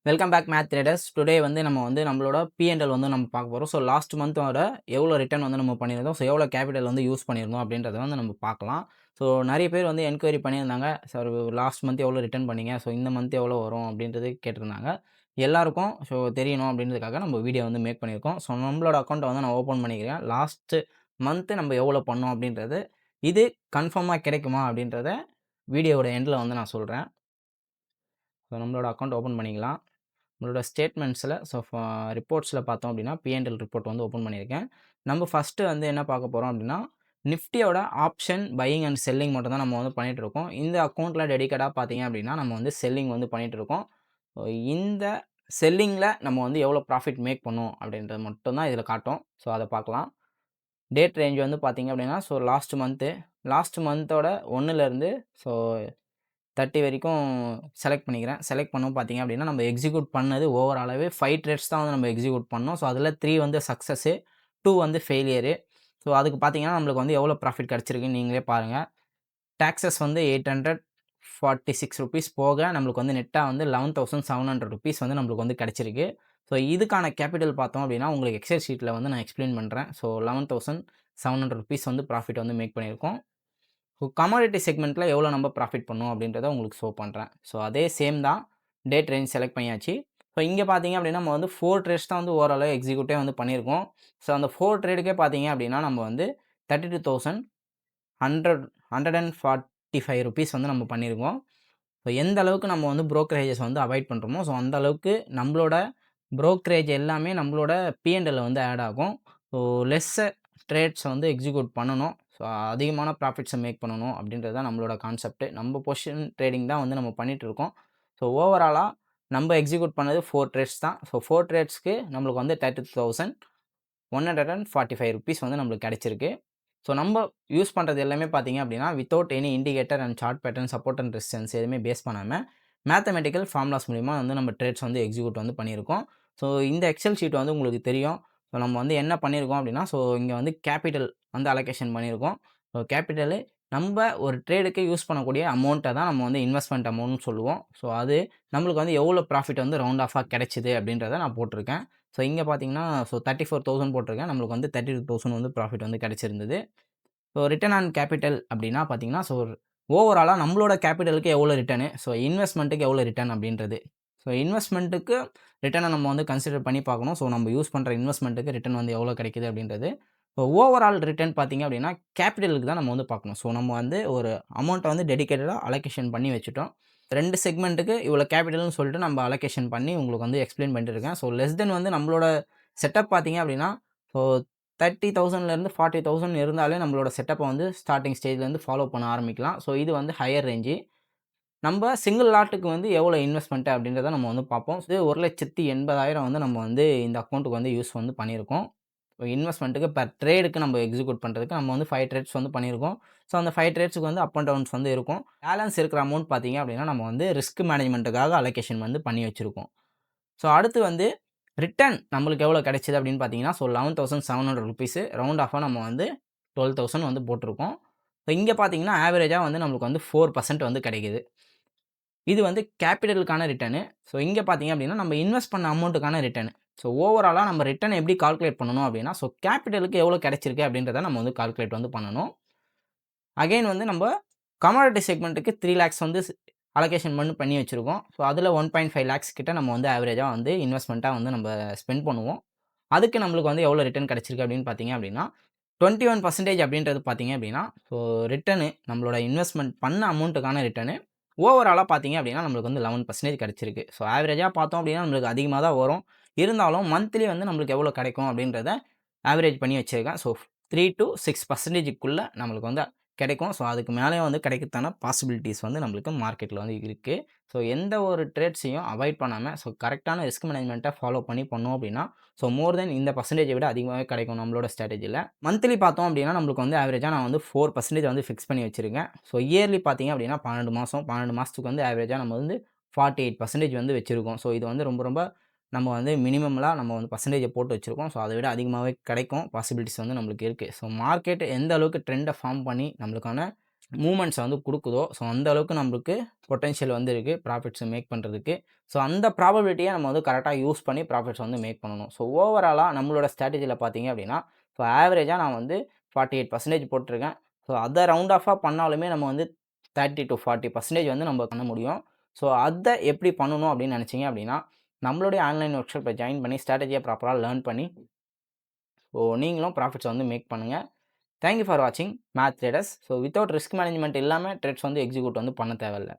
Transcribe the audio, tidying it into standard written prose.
Welcome back math traders. Today வந்து நம்ம வந்து நம்மளோட P&L வந்து நம்ம பார்க்க போறோம். ஸோ லாஸ்ட் மந்தோட எவ்வளோ ரிட்டர்ன் வந்து நம்ம பண்ணியிருந்தோம், ஸோ எவ்வளோ கேபிட்டல் வந்து யூஸ் பண்ணியிருந்தோம் அப்படின்றத வந்து நம்ம பார்க்கலாம். ஸோ நெறைய பேர் வந்து என்கொயரி பண்ணியிருந்தாங்க. சார் லாஸ்ட் மந்த் எவ்வளோ ரிட்டர்ன் பண்ணீங்க? ஸோ இந்த மந்த் எவ்வளோ வரும் அப்படின்றது கேட்டிருந்தாங்க. எல்லாருக்கும் ஸோ தெரியணும் அப்படின்றதுக்காக நம்ம வீடியோ வந்து மேக் பண்ணியிருக்கோம். ஸோ நம்மளோட அக்கவுண்ட்ட வந்து நான் ஓப்பன் பண்ணிக்கிறேன். லாஸ்ட் மந்த் நம்ம எவ்வளோ பண்ணோம் அப்படின்றது, இது கன்ஃபார்மா கிடைக்குமா அப்படின்றத வீடியோவோட எண்ட்ல வந்து நான் சொல்றேன். ஸோ நம்மளோட அக்கவுண்ட் ஓப்பன் பண்ணிக்கலாம். நம்மளோட ஸ்டேட்மெண்ட்ஸில் ரிப்போர்ட்ஸில் பார்த்தோம் அப்படின்னா P&L ரிப்போர்ட் வந்து ஓப்பன் பண்ணியிருக்கேன். நம்ம ஃபஸ்ட்டு வந்து என்ன பார்க்க போகிறோம் அப்படின்னா, நிஃப்டியோட ஆப்ஷன் பையிங் அண்ட் செல்லிங் மட்டும் தான் நம்ம வந்து பண்ணிகிட்ருக்கோம். இந்த அக்கௌண்ட்டில் டெடிகேட்டாக பார்த்தீங்க அப்படின்னா, நம்ம வந்து செல்லிங் வந்து பண்ணிகிட்ருக்கோம். ஸோ இந்த செல்லிங்கில் நம்ம வந்து எவ்வளோ ப்ராஃபிட் மேக் பண்ணோம் அப்படின்றது மட்டும் தான் இதில் காட்டும். ஸோ அதை பார்க்கலாம். டேட் ரேஞ்ச் வந்து பார்த்தீங்க அப்படின்னா, ஸோ லாஸ்ட் மந்தோட 1லேருந்து ஸோ 30 வரைக்கும் செலக்ட் பண்ணிக்கிறேன். செலக்ட் பண்ணவும் பார்த்தீங்க அப்படின்னா, நம்ம எக்ஸிக்யூட் பண்ணது ஓவராலாவே 5 ட்ரேட்ஸ் தான் வந்து நம்ம எக்ஸிக்யூட் பண்ணோம். ஸோ அதில 3 வந்து சக்சஸ்ஸு, 2 வந்து ஃபெயிலியரு. ஸோ அதுக்கு பார்த்தீங்கன்னா, நம்மளுக்கு வந்து எவ்வளோ ப்ராஃபிட் கிடைச்சிருக்குன்னு நீங்களே பாருங்க. டாக்ஸஸ் வந்து ₹846 போக நம்மளுக்கு வந்து நெட்டா வந்து ₹11,700 வந்து நம்மளுக்கு வந்து கிடைச்சிருக்கு. ஸோ இதுக்கான கேபிட்டல் பார்த்தோம் அப்படின்னா, உங்களுக்கு எக்ஸெல் ஷீட்ல வந்து நான் எக்ஸ்ப்ளைன் பண்றேன். ஸோ ₹11,700 வந்து ப்ராஃபிட் வந்து மேக் பண்ணியிருக்கோம். ஸோ கமாடிட்டி செக்மெண்ட்ல எவ்வளோ நம்ம ப்ராஃபிட் பண்ணோம் அப்படின்றத உங்களுக்கு ஷோ பண்றேன். ஸோ அதே சேம் தான். டேட் ரேஞ்ச் செலக்ட் பண்ணியாச்சு. ஸோ இங்க பார்த்தீங்க அப்படின்னா, நம்ம வந்து 4 ட்ரேட்ஸ் தான் வந்து ஓவராலா எக்ஸிக்யூட்டே வந்து பண்ணியிருக்கோம். ஸோ அந்த 4 ட்ரேடுக்கே பார்த்தீங்க அப்படின்னா, நம்ம வந்து 32,145 வந்து நம்ம பண்ணியிருக்கோம். ஸோ எந்த அளவுக்கு நம்ம வந்து புரோக்கரேஜஸ் வந்து அவாய்ட் பண்ணுறோமோ, ஸோ அந்த அளவுக்கு நம்மளோட புரோக்கரேஜ் எல்லாமே நம்மளோட P&L வந்து ஆட் ஆகும். ஸோ லெஸ்ஸர் ட்ரேட்ஸ் வந்து எக்ஸிக்யூட் பண்ணணும். ஸோ அதிகமான ப்ராஃபிட்ஸை மேக் பண்ணணும் அப்படின்றது தான் நம்மளோட கான்செப்ட்டு. நம்ம பொசிஷன் ட்ரேடிங் தான் வந்து நம்ம பண்ணிட்டுருக்கோம். ஸோ ஓவராலா நம்ம எக்ஸிக்யூட் பண்ணது 4 ட்ரேட்ஸ் தான். ஸோ 4 ட்ரேட்ஸ்க்கு நம்மளுக்கு வந்து 32,145 வந்து நம்மளுக்கு கிடைச்சிருக்கு. ஸோ நம்ம யூஸ் பண்ணுறது எல்லாமே பார்த்தீங்க அப்படின்னா, without any indicator and chart pattern, support and resistance எதுவுமே பேஸ் பண்ணாம, மேத்தமேட்டிக்கல் ஃபார்முலாஸ் மூலியமா வந்து நம்ம ட்ரேட்ஸ் வந்து எக்ஸிக்யூட் வந்து பண்ணியிருக்கோம். ஸோ இந்த எக்ஸெல் ஷீட் வந்து உங்களுக்கு தெரியும். ஸோ நம்ம வந்து என்ன பண்ணியிருக்கோம் அப்படின்னா, ஸோ இங்க வந்து கேபிட்டல் வந்து அலோகேஷன் பண்ணியிருக்கோம். ஸோ கேபிட்டலு நம்ப ஒரு ட்ரேடுக்கு யூஸ் பண்ணக்கூடிய அமௌண்ட்ட தான் நம்ம வந்து இன்வெஸ்ட்மென்ட் அமௌண்ட்னு சொல்லுவோம். ஸோ அது நம்மளுக்கு வந்து எவ்வளோ ப்ராஃபிட் வந்து ரவுண்ட் ஆஃபா கிடைச்சது அப்படின்றத நான் போட்டிருக்கேன். ஸோ இங்க பார்த்தீங்கன்னா, ஸோ 34,000 போட்டிருக்கேன். நம்மளுக்கு வந்து 32,000 வந்து ப்ராஃபிட் வந்து கிடைச்சிருந்தது. ஸோ ரிட்டர்ன் ஆன் கேபிட்டல் அப்படின்னா பார்த்தீங்கன்னா, ஸோ ஓவராலா நம்மளோட கேபிட்டலுக்கு எவ்வளோ ரிட்டர்னு, ஸோ இன்வெஸ்ட்மென்ட்டுக்கு எவ்வளோ ரிட்டர்ன் அப்படின்றது. ஸோ இன்வெஸ்ட்மென்ட்டுக்கு ரிட்டர்ன நம்ம வந்து கன்சிடர் பண்ணி பார்க்கணும். ஸோ நம்ம யூஸ் பண்ற இன்வெஸ்ட்மென்ட்டுக்கு ரிட்டர்ன் வந்து எவ்வளோ கிடைக்குது அப்படின்றது. இப்போ ஓவரால் ரிட்டர்ன் பார்த்தீங்க அப்படின்னா, கேபிட்டலுக்கு தான் நம்ம வந்து பார்க்கணும். ஸோ நம்ம வந்து ஒரு அமௌண்ட்ட வந்து டெடிகேட்டடா அலோகேஷன் பண்ணி வச்சுட்டோம். 2 செக்மென்ட்டுக்கு இவ்வளோ கேபிட்டல்னு சொல்லிட்டு நம்ம அலோகேஷன் பண்ணி உங்களுக்கு வந்து எக்ஸ்ப்ளைன் பண்ணிட்டு இருக்கேன். ஸோ லெஸ் தென் வந்து நம்மளோட செட்டப் பார்த்தீங்க அப்படின்னா, ஸோ 30,000லேருந்து 40,000 இருந்தாலே நம்மளோட செட்டப்ப வந்து ஸ்டார்ட்டிங் ஸ்டேஜ்லேருந்து ஃபாலோ பண்ண ஆரம்பிக்கலாம். ஸோ இது வந்து ஹையர் ரேஞ்சு. நம்ப சிங்கிள் லாட்டுக்கு வந்து எவ்வளோ இன்வெஸ்ட்மென்ட் அப்படின்றத நம்ம வந்து பார்ப்போம். இது 1,80,000 வந்து நம்ம வந்து இந்த அக்கவுண்ட்டுக்கு வந்து யூஸ் வந்து பண்ணியிருக்கோம். இன்வெஸ்ட்மென்ட்டுக்கு பெர் ட்ரேடுக்கு நம்ம எக்ஸிக்யூட் பண்ணுறதுக்கு நம்ம வந்து 5 ட்ரேட்ஸ் வந்து பண்ணியிருக்கோம். ஸோ அந்த 5 ட்ரேட்ஸ்க்கு வந்து அப் அண்ட் டவுன்ஸ் வந்து இருக்கும். பேலன்ஸ் இருக்கிற அமௌண்ட் பார்த்தீங்க அப்படின்னா, நம்ம வந்து ரிஸ்க் மேனேஜ்மென்ட்டுக்காக அலோகேஷன் வந்து பண்ணி வச்சிருக்கோம். ஸோ அடுத்து வந்து ரிட்டர்ன் நம்மளுக்கு எவ்வளோ கிடைச்சது அப்படின்னு பார்த்தீங்கன்னா, ஸோ ₹11,700 ரவுண்ட் ஆஃபா நம்ம வந்து 12,000 வந்து போட்டிருக்கோம். ஸோ இங்க பார்த்தீங்கன்னா, ஆவரேஜா வந்து நம்மளுக்கு வந்து 4% வந்து கிடைக்குது. இது வந்து கேபிட்டலுக்கான ரிட்டர்னு. ஸோ இங்க பார்த்தீங்க அப்படின்னா, நம்ம இன்வெஸ்ட் பண்ண அமௌண்ட்டுக்கான ரிட்டர்னு. ஸோ ஓவராலா நம்ம ரிட்டர்ன் எப்படி கால்குலேட் பண்ணணும் அப்படின்னா, ஸோ கேபிட்டலுக்கு எவ்வளோ கிடைச்சிருக்கு அப்படின்றத நம்ம வந்து கால்குலேட் வந்து பண்ணணும். அகைன் வந்து நம்ப கமாடிட்டி செக்மென்ட்க்கு 3 லேக்ஸ் வந்து அலோகேஷன் பண்ணி வச்சிருக்கோம். ஸோ அதில 1.5 லேக்ஸ் கிட்ட நம்ம வந்து ஆவரேஜா வந்து இன்வெஸ்ட்மென்ட்டா வந்து நம்ப ஸ்பெண்ட் பண்ணுவோம். அதுக்கு நம்மளுக்கு வந்து எவ்வளோ ரிட்டர்ன் கிடைச்சிருக்கு அப்படின்னு பார்த்தீங்க அப்படின்னா, 21% அப்படின்றது பார்த்தீங்க அப்படின்னா, ஸோ ரிட்டர்னு நம்மளோட இன்வெஸ்ட்மென்ட் பண்ண அமௌண்ட்டுக்கான ரிட்டர்னு ஓவராலா பார்த்தீங்க அப்படின்னா, நம்மளுக்கு வந்து 11% கிடைச்சிருக்கு. ஸோ ஆவரேஜா பார்த்தோம் அப்படின்னா, நம்மளுக்கு அதிகமா தான் வரும். இருந்தாலும் மந்த்லி வந்து நம்மளுக்கு எவ்வளோ கிடைக்கும் அப்படின்றத ஆவரேஜ் பண்ணி வச்சிருக்கேன். ஸோ 3 டூ 6%க்குள்ள நம்மளுக்கு வந்து கிடைக்கும். ஸோ அதுக்கு மேலேயும் வந்து கிடைக்கிறதுக்கான பாசிபிலிட்டீஸ் வந்து நம்மளுக்கு மார்க்கெட்ல வந்து இருக்கு. ஸோ எந்த ஒரு ட்ரேட்ஸையும் அவாய்ட் பண்ணாம, ஸோ கரெக்ட்டான ரிஸ்க் மேனேஜ்மென்ட்ட ஃபாலோ பண்ணோம் அப்படின்னா, ஸோ மோர் தென் இந்த பெர்சன்டேஜை விட அதிகமாவே கிடைக்கும் நம்மளோட ஸ்ட்ராட்டஜில. மந்த்லி பார்த்தோம் அப்படின்னா, நம்மளுக்கு வந்து ஆவரேஜா நான் வந்து 4% வந்து ஃபிக்ஸ் பண்ணி வச்சிருக்கேன். ஸோ இயர்லி பார்த்தீங்க அப்படின்னா 12 மாசம். 12 மாசத்துக்கு வந்து ஆவரேஜா நம்ம வந்து 48% வந்து வச்சிருக்கோம். ஸோ இது வந்து ரொம்ப ரொம்ப நம்ம வந்து மினிமம்லா நம்ம வந்து பெர்சன்டேஜ போட்டு வச்சிருக்கோம். ஸோ அத விட அதிகமாவே கிடைக்கும். பாசிபிலிட்டீஸ் வந்து நம்மளுக்கு இருக்கு. ஸோ மார்க்கெட் எந்த அளவுக்கு ட்ரெண்ட ஃபார்ம் பண்ணி நம்மளுக்கான மூவ்மெண்ட்ஸ வந்து குடுக்குதோ, ஸோ அந்த அளவுக்கு நம்மளுக்கு பொட்டன்ஷியல் வந்து இருக்கு. ப்ராஃபிட்ஸ் மேக் பண்றதுக்கு. ஸோ அந்த ப்ராபபிலிட்டிய நம்ம வந்து கரெக்ட்டா யூஸ் பண்ணி ப்ராஃபிட்ஸ் வந்து மேக் பண்ணணும். ஸோ ஓவராலா நம்மளோட ஸ்ட்ராட்டஜில பார்த்தீங்க அப்டின்னா, ஸோ ஆவரேஜா நான் வந்து 48% போட்டுருக்கேன். ஸோ அத ரவுண்ட் ஆஃபா பண்ணாலுமே நம்ம வந்து 30-40% வந்து நம்ம பண்ண முடியும். ஸோ அத எப்படி பண்ணணும் அப்டின்னு நெனச்சீங்க அப்டின்னா, நம்மளுடைய ஆன்லைன் ஒர்க் ஷாப்ப ஜாயின் பண்ணி ஸ்ட்ராட்டஜிய ப்ராப்பரா லேர்ன் பண்ணி, ஸோ நீங்களும் ப்ராஃபிட்ஸ வந்து மேக் பண்ணுங்க. தேங்க் யூ ஃபார் வாட்சிங் math traders. So without risk management இல்லாம ட்ரேட்ஸ் வந்து எக்ஸிக்யூட் வந்து பண்ண தேவையில்ல.